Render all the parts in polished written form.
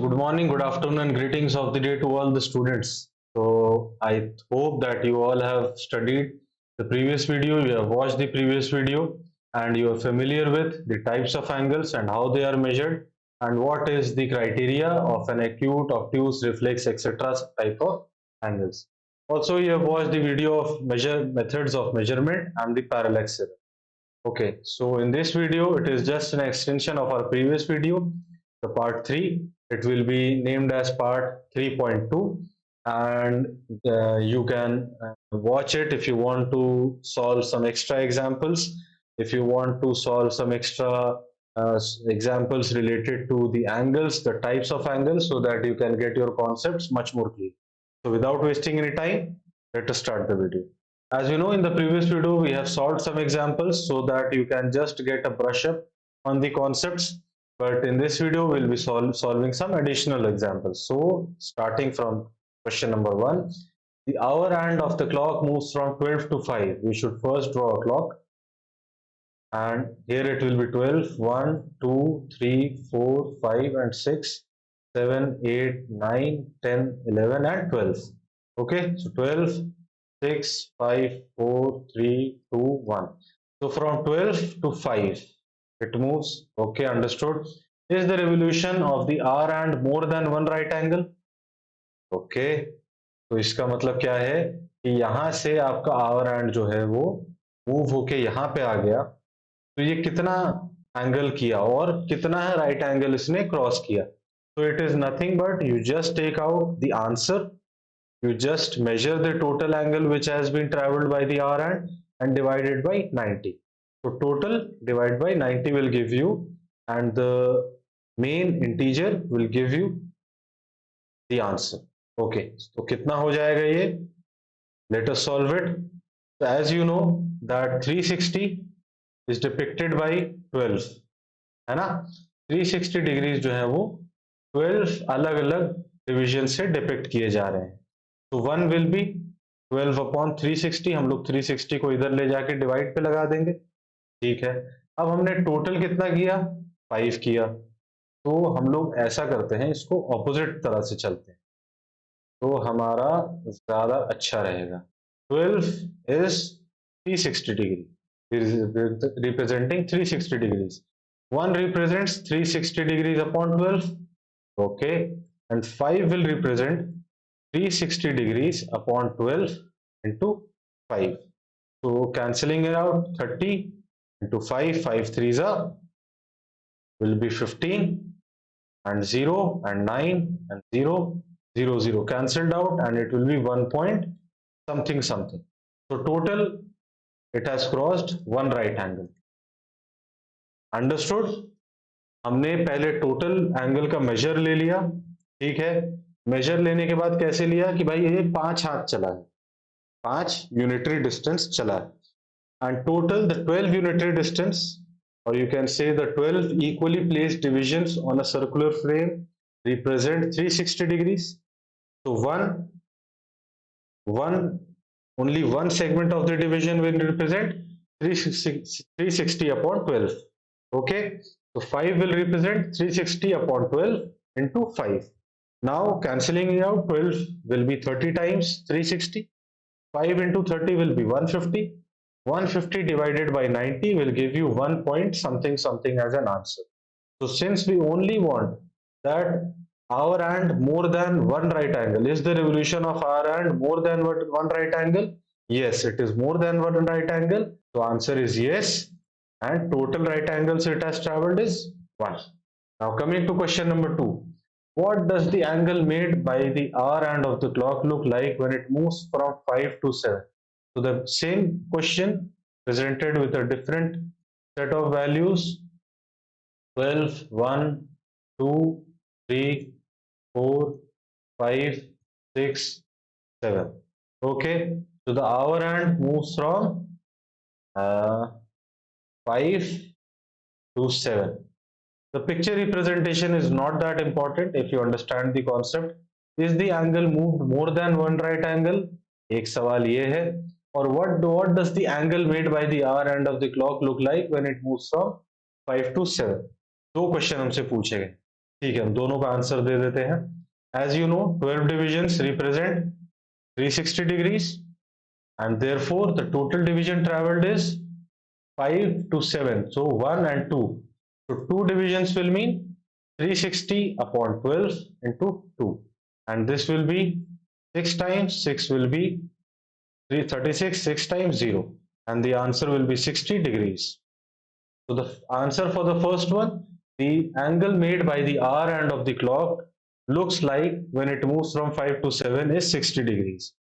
good morning, good afternoon, and greetings of the day to all the students. So, I hope that you all have studied the previous video, you have watched the previous video, and you are familiar with the types of angles and how they are measured, and what is the criteria of an acute, obtuse, reflex, etc. type of angles. Also, you have watched the video of methods of measurement and the parallax error. Okay, so in this video, it is just an extension of our previous video, the part 3. It will be named as part 3.2, and you can watch it if you want to solve some extra examples, if you want to solve some extra examples related to the angles, the types of angles, so that you can get your concepts much more clear. So without wasting any time, let us start the video. As you know, in the previous video, we have solved some examples so that you can just get a brush up on the concepts. But in this video, we'll be solving some additional examples. So starting from question number 1, the hour hand of the clock moves from 12 to 5. We should first draw a clock. And here it will be 12, 1, 2, 3, 4, 5 and 6, 7, 8, 9, 10, 11 and 12. Okay, so 12, 6, 5, 4, 3, 2, 1. So from 12 to 5, it moves. Okay, understood. Is the revolution of the hour hand more than one right angle? Okay, तो इसका मतलब क्या है कि यहाँ से आपका our hand जो है वो मूव होके यहाँ पे आ गया, तो ये कितना एंगल किया और कितना है राइट एंगल इसने क्रॉस किया. तो it is nothing but you just take out the answer, you just measure the total angle which has been traveled by the hour hand and divide it by 90. So total divided by 90 will give you, and the main integer will give you the answer. Okay, so कितना हो जाएगा ये? Let us solve it. So as you know that 360 is depicted by 12, है ना? 360 degrees जो है वो 12 अलग अलग डिविजन से डिपिक्ट किए जा रहे हैं. तो 1 विल बी 12 अपॉन 360. हम लोग 360 को इधर ले जाके डिवाइड पे लगा देंगे. ठीक है, अब हमने टोटल कितना किया? 5 किया. तो हम लोग ऐसा करते हैं, इसको ऑपोजिट तरह से चलते हैं तो हमारा ज्यादा अच्छा रहेगा. 12 is 360 degree, representing 360 degrees. 1 represents 360 degrees upon 12. Okay, and 5 will represent 360 degrees upon 12 into 5. So cancelling it out, 30 into 5, 5 threes are will be 15, and 0 and 9 and 0, 0, 0 cancelled out, and it will be 1 point something something. So total it has crossed one right angle. Understood? हमने पहले total angle का major ले लिया. ठीक है, major लेने के बाद कैसे लिया कि भाई ये 5 हाथ चला है, 5 यूनिटरी डिस्टेंस चला है, and total the 12 unitary distance, or you can say the 12 equally placed divisions on a circular frame represent 360 degrees. So only one segment of the division will represent 360 upon 12. Okay, so 5 will represent 360 upon 12 into 5. Now cancelling it out, 12 will be 30 times 360. 5 into 30 will be 150. 150 divided by 90 will give you 1 point something something as an answer. So since we only want that hour hand more than one right angle, is the revolution of hour hand more than one right angle? Yes, it is more than one right angle. So answer is yes, and total right angles it has traveled is 1. Now coming to question number 2. What does the angle made by the hour hand of the clock look like when it moves from 5 to 7? So the same question presented with a different set of values: 12, 1, 2, 3, 4, 5, 6, 7. Okay, so the hour hand moves from 5 to 7. The picture representation is not that important if you understand the concept. Is the angle moved more than one right angle? एक सवाल ये है. और what does the angle made by the hour hand of the clock look like when it moves from 5 to 7? दो question हमसे पूछे गए. ठीक है, हम दोनों का आंसर दे देते हैं. As you know, 12 divisions represent 360 degrees, and therefore the total division traveled is 5 to 7. So 1 and 2. So 2 divisions will mean 360 upon 12 into 2. And this will be 6 times 6 will be 336, 6 times 0. And the answer will be 60 degrees. So the answer for the first one, the angle made by the hour hand of the clock looks like when it moves from 5 to 7 is 60 degrees.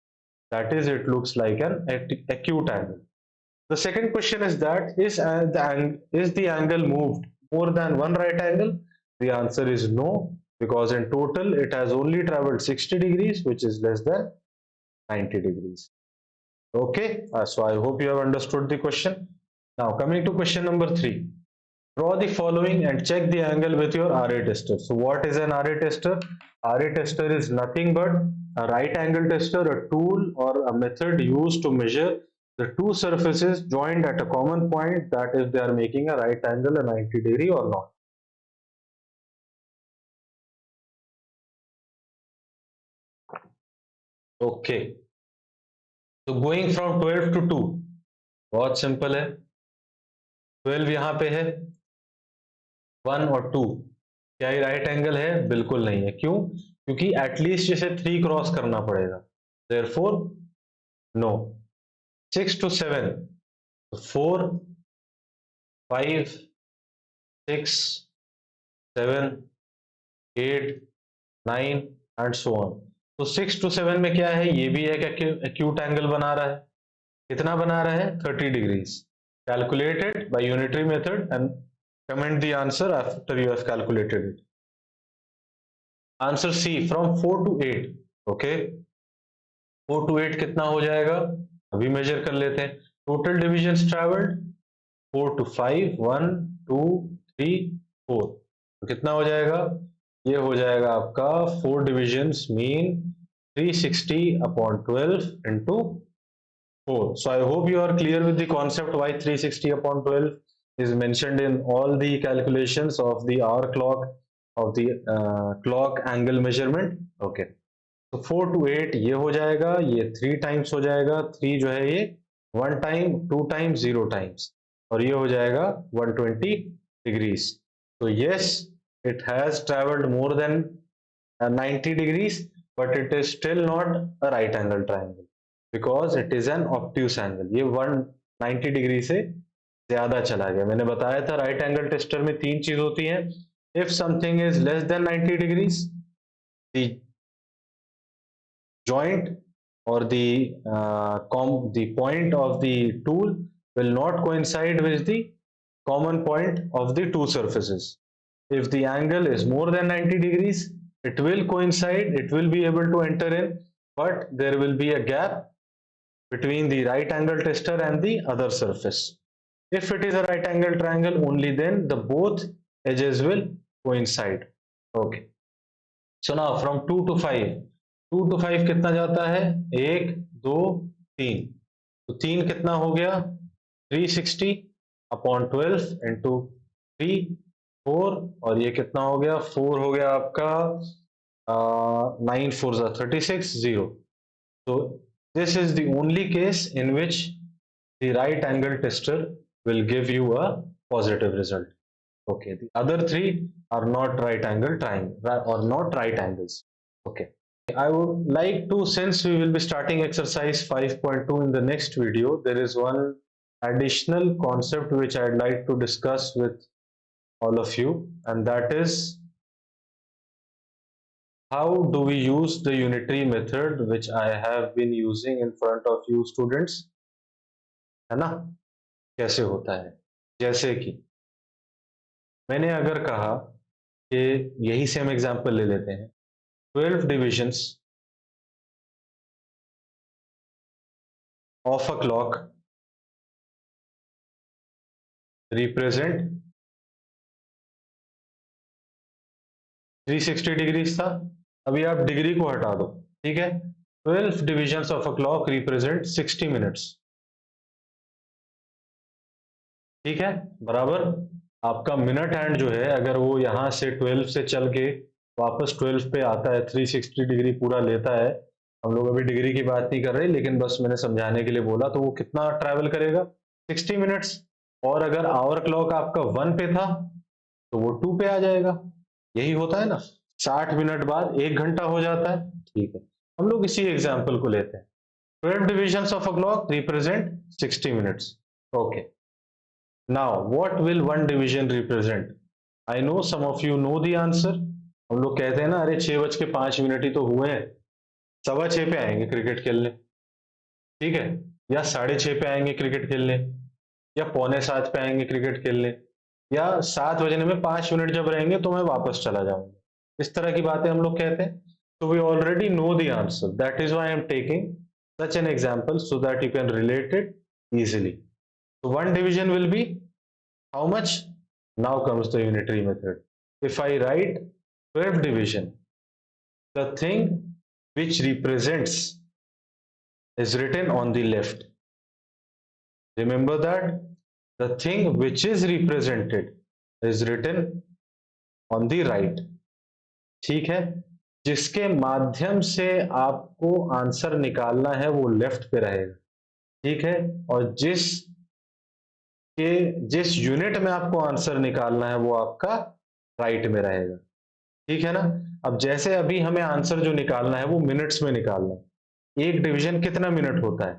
That is, it looks like an acute angle. The second question is that is the angle moved more than one right angle? The answer is no, because in total it has only traveled 60 degrees, which is less than 90 degrees. Okay, so I hope you have understood the question. Now coming to question number 3. Draw the following and check the angle with your RA tester. So what is an RA tester? RA tester is nothing but a right angle tester, a tool or a method used to measure the two surfaces joined at a common point, that if they are making a right angle a 90 degree or not. Okay. So going from 12 to 2, बहुत simple है. 12 यहाँ पे है, 1 और 2 क्या ये right angle है? बिल्कुल नहीं है. क्यों? क्योंकि एटलीस्ट इसे 3 क्रॉस करना पड़ेगा. Therefore no. 6 to 7, 4, 5, 6, 7, 8, 9 and so on. तो 6 to 7 में क्या है? ये भी एक एक्यूट एंगल बना रहा है. कितना बना रहा है? 30 degrees. Calculated by unitary method and comment the answer after you have calculated it. Answer C, from 4 to 8. Okay, 4 to 8 कितना हो जाएगा? अभी मेजर कर लेते हैं. Total divisions traveled 4 to 5, 1, 2, 3, 4. तो कितना हो जाएगा? ये हो जाएगा आपका 4 divisions mean 360 upon 12 into 4. So I hope you are clear with the concept why 360 upon 12 is mentioned in all the calculations of the hour clock of the clock angle measurement. Okay, तो 4 to 8 ये हो जाएगा, ये 3 times हो जाएगा. 3 जो है ये 1 time, 2 times, 0 times, और ये हो जाएगा 120 degrees. So yes, it has traveled more than 90 degrees, but it is still not a right angle triangle because it is an obtuse angle. ये 190 degree से ज्यादा चला गया. मैंने बताया था राइट एंगल टेस्टर में 3 चीज होती हैं. If something is less than 90 degrees, the joint or the point of the tool will not coincide with the common point of the two surfaces. If the angle is more than 90 degrees, it will coincide, it will be able to enter in, but there will be a gap between the right angle tester and the other surface. If it is a right angle triangle, only then the both edges will coincide. Okay, so now from 2 to 5, 2 to 5 कितना जाता है? 1, 2, 3. तो 3 कितना हो गया? 360 upon 12 into 3, 4, और ये कितना हो गया? 4 हो गया आपका 9 4 36, 0. So this is the only case in which the right angle tester will give you a positive result. Okay, the other 3 are not right angle triangle or not right angles. Okay, I would like to, since we will be starting exercise 5.2 in the next video, there is one additional concept which I'd like to discuss with all of you, and that is how do we use the unitary method which I have been using in front of you students, है ना? कैसे होता है? जैसे कि मैंने अगर कहा कि यही सेम एग्जांपल ले लेते हैं, 12 divisions of a clock represent 360 degrees था. अभी आप डिग्री को हटा दो, ठीक है? 12 divisions of a clock represent 60 minutes. ठीक है, बराबर. आपका मिनट हैंड जो है अगर वो यहाँ से 12 से चल के वापस 12 पे आता है, 360 डिग्री पूरा लेता है, हम लोग अभी डिग्री की बात नहीं कर रहे, लेकिन बस मैंने समझाने के लिए बोला, तो वो कितना ट्रैवल करेगा? 60 मिनट्स। और अगर आवर क्लॉक आपका 1 पे था तो वो 2 पे आ जाएगा। यही होता है ना, 60 मिनट बाद 1 घंटा हो जाता है। ठीक है, हम लोग इसी एग्जाम्पल को लेते हैं। 12 divisions of a clock represent 60 minutes. Okay. Now, what will one division represent? I know some of you know the answer. हम लोग कहते हैं ना, अरे 6:05 ही तो हुए हैं, 6:15 पे आएंगे क्रिकेट खेलने, ठीक है, या 6:30 पे आएंगे क्रिकेट खेलने, या 6:45 पे आएंगे क्रिकेट खेलने, या 7 बजने में 5 मिनट जब रहेंगे तो मैं वापस चला जाऊंगा। इस तरह की बातें हम लोग कहते हैं। So we already know the answer. That is why I am taking such an example so that you can relate it easily. So one division will be how much? Now comes the unitary method. If I write 12 division, the thing which represents is written on the left. Remember that the thing which is represented is written on the right. ठीक है, जिसके माध्यम से आपको answer निकालना है वो left पे रहेगा। ठीक है, और जिस यूनिट में आपको आंसर निकालना है वो आपका राइट में रहेगा। ठीक है ना। अब जैसे अभी हमें आंसर जो निकालना है वो मिनट्स में निकालना है, एक डिवीजन कितना मिनट होता है,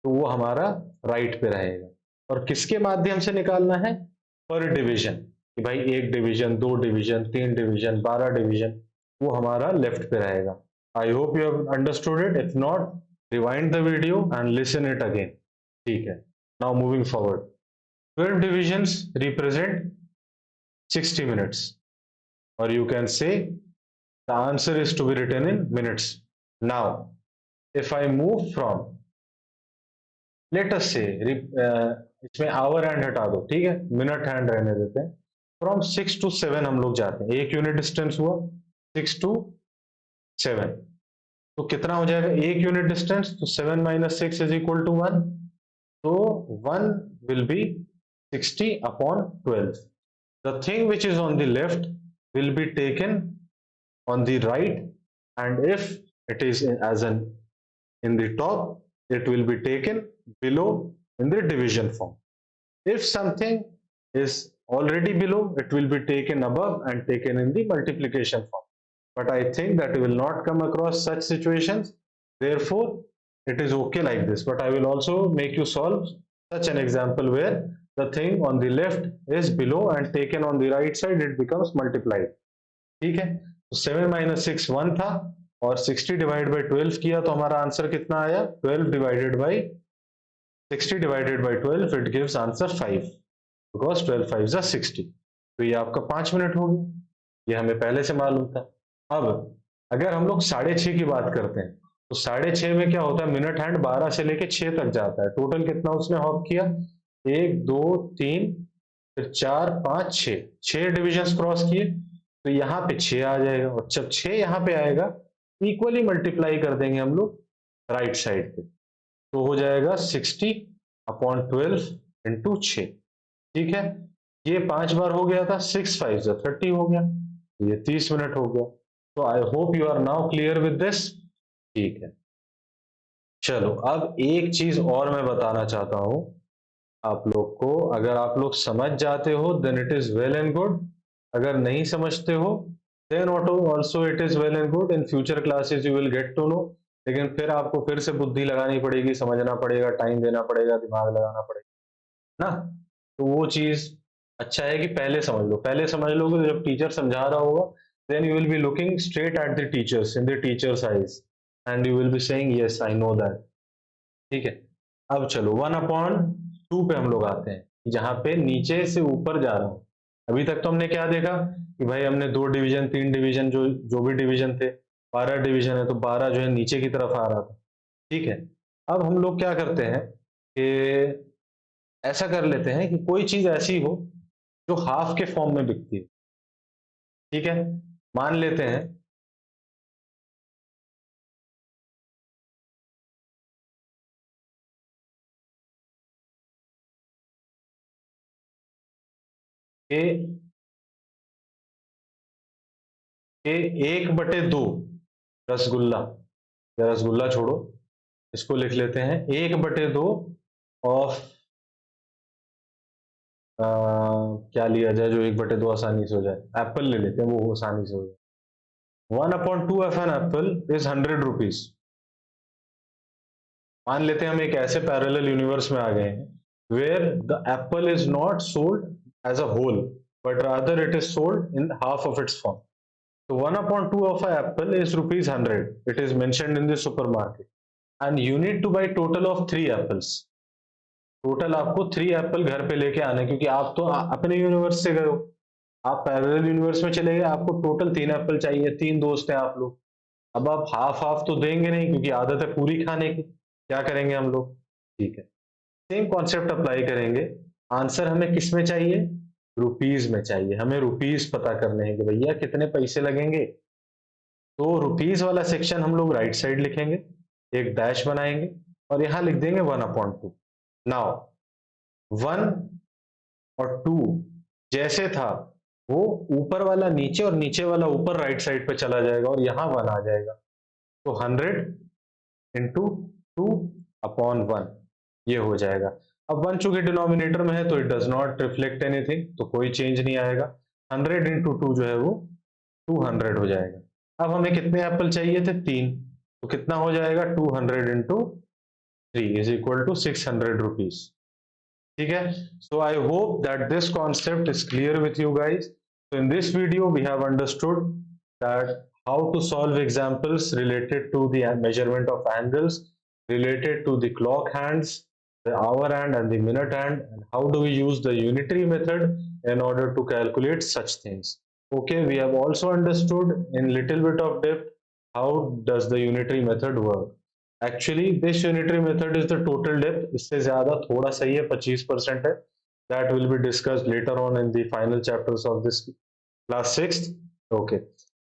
तो वो हमारा राइट पे रहेगा। और किसके माध्यम से निकालना है? पर डिवीजन, कि भाई 1 डिवीजन, 2 डिवीजन, 3 डिवीजन, 12 डिवीजन, वो हमारा लेफ्ट पे रहेगा। आई hope you have understood it. If not, rewind the video and listen it again. ठीक है, now moving forward. 12 divisions represent 60 minutes, or you can say the answer is to be written in minutes. Now, if I move from, let us say, इसमें our hand हटा दो, ठीक है, minute hand रहने देते हैं। फ्रॉम 6 to 7 हम लोग जाते हैं, एक यूनिट डिस्टेंस हुआ 6 to 7, तो कितना हो जाएगा एक यूनिट डिस्टेंस? तो 7 minus 6 is equal to 1, तो 1 will be 60 upon 12. The thing which is on the left will be taken on the right, and if it is as an in the top, it will be taken below in the division form. If something is already below, it will be taken above and taken in the multiplication form. But I think that you will not come across such situations. Therefore, it is okay like this. But I will also make you solve such an example where the thing on the left is below and taken on the right side, it becomes multiplied. ठीक है, तो 7 minus 6 1 था, और 60 divide by 12 किया तो हमारा answer कितना आया? 12 divided by 60 divided by 12, it gives answer 5, because 12 5 जा 60। तो ये आपका 5 मिनट हो गया, ये हमें पहले से मालूम था। अब अगर हम लोग 6:30 की बात करते हैं, तो 6:30 में क्या होता है? मिनट हैंड 12 से लेके 6 तक जाता है। टोटल कितना उसने हॉप किया? 1 2 3 फिर 4 5 6, 6 डिविजन क्रॉस किए, तो यहाँ पे 6 आ जाएगा, और जब 6 यहाँ पे आएगा, इक्वली मल्टीप्लाई कर देंगे हम लोग राइट साइड पे, तो हो जाएगा 60 अपॉन 12 इंटू 6। ठीक है, ये 5 बार हो गया था, 6 5 30 हो गया, ये 30 मिनट हो गया। तो I hope you are now clear with this. ठीक है, चलो अब एक चीज और मैं बताना चाहता हूं आप लोग को। अगर आप लोग समझ जाते हो then it is well and good, अगर नहीं समझते हो then also it is well and good. In future classes you will get to know, लेकिन फिर आपको फिर से बुद्धि लगानी पड़ेगी, समझना पड़ेगा, टाइम देना पड़ेगा, दिमाग लगाना पड़ेगा ना। तो वो चीज अच्छा है कि पहले समझ लो। पहले समझ लोगे तो जब टीचर समझा रहा होगा, then you will be looking straight at the teachers in the teachers eyes and you will be saying yes I know that. ठीक है, अब चलो 1/2 पे हम लोग आते हैं, जहां पे नीचे से ऊपर जा रहा हूं। अभी तक तो हमने क्या देखा कि भाई हमने 2 डिवीजन 3 डिवीजन, जो जो भी डिवीजन थे, 12 डिवीजन है तो 12 जो है नीचे की तरफ आ रहा था। ठीक है, अब हम लोग क्या करते हैं कि ऐसा कर लेते हैं कि कोई चीज ऐसी हो जो हाफ के फॉर्म में बिकती है। ठीक है, मान लेते हैं के 1/2 रसगुल्ला, या रसगुल्ला छोड़ो, इसको लिख लेते हैं 1/2 ऑफ क्या लिया जाए जो 1/2 आसानी से हो जाए, एप्पल ले लेते हैं, वो आसानी से हो जाए। 1/2 of an apple is 100 rupees. मान लेते हैं हम एक ऐसे पैरेलल यूनिवर्स में आ गए हैं where the apple is not sold as a whole but rather it is sold in half of its form. So 1/2 of an apple is rupees 100. It is mentioned in the supermarket and you need to buy total of 3 apples. Total आपको 3 Apple घर पे लेके आने, क्योंकि आप तो अपने universe से गए हो, आप पैरेलल यूनिवर्स में चले गए, आपको टोटल 3 एप्पल चाहिए, 3 दोस्त हैं आप लोग। अब आप हाफ हाफ तो देंगे नहीं, क्योंकि आदत है पूरी खाने की। क्या करेंगे हम लोग? ठीक है, सेम कॉन्सेप्ट अप्लाई करेंगे। आंसर हमें किस में चाहिए? रुपीज में चाहिए। हमें रुपीज पता करने हैं कि भैया कितने पैसे लगेंगे। तो रुपीज वाला सेक्शन हम लोग राइट साइड लिखेंगे, एक डैश बनाएंगे और यहां लिख देंगे 1/2। नाउ 1 और 2 जैसे था वो ऊपर वाला नीचे और नीचे वाला ऊपर राइट साइड पे चला जाएगा और यहां 1 आ जाएगा। तो 100 इंटू 2/1 ये हो जाएगा। अब 1 चूंकि डिनोमिनेटर में है तो it does not reflect anything, तो कोई चेंज नहीं आएगा। 100 इंटू 2 जो है वो 200 हो जाएगा। अब हमें कितने एप्पल चाहिए थे? 3, तो कितना हो जाएगा? 200 into 3 is equal to 600 rupees. ठीक है, so I hope that this concept is clear with you guys. So in this video we have understood that how to solve examples related to the measurement of angles, related to the clock hands, the hour hand and the minute hand, and how do we use the unitary method in order to calculate such things. Okay, we have also understood in little bit of depth how does the unitary method work. Actually this unitary method is the total depth, इससे ज्यादा थोड़ा सही है, 25% है। That will be discussed later on in the final chapters of this class 6th. Okay,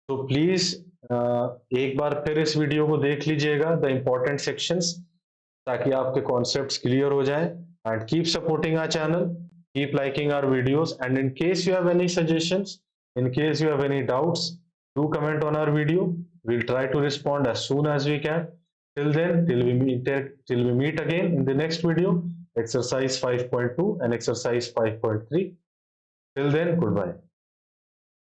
so please एक बार फिर इस video को देख लीजिएगा, the important sections, ताकि आपके concepts clear हो जाए। And keep supporting our channel, keep liking our videos, and in case you have any suggestions, in case you have any doubts, do comment on our video. We'll try to respond as soon as we can. Till then, till we meet again in the next video, exercise 5.2 and exercise 5.3. Till then, goodbye.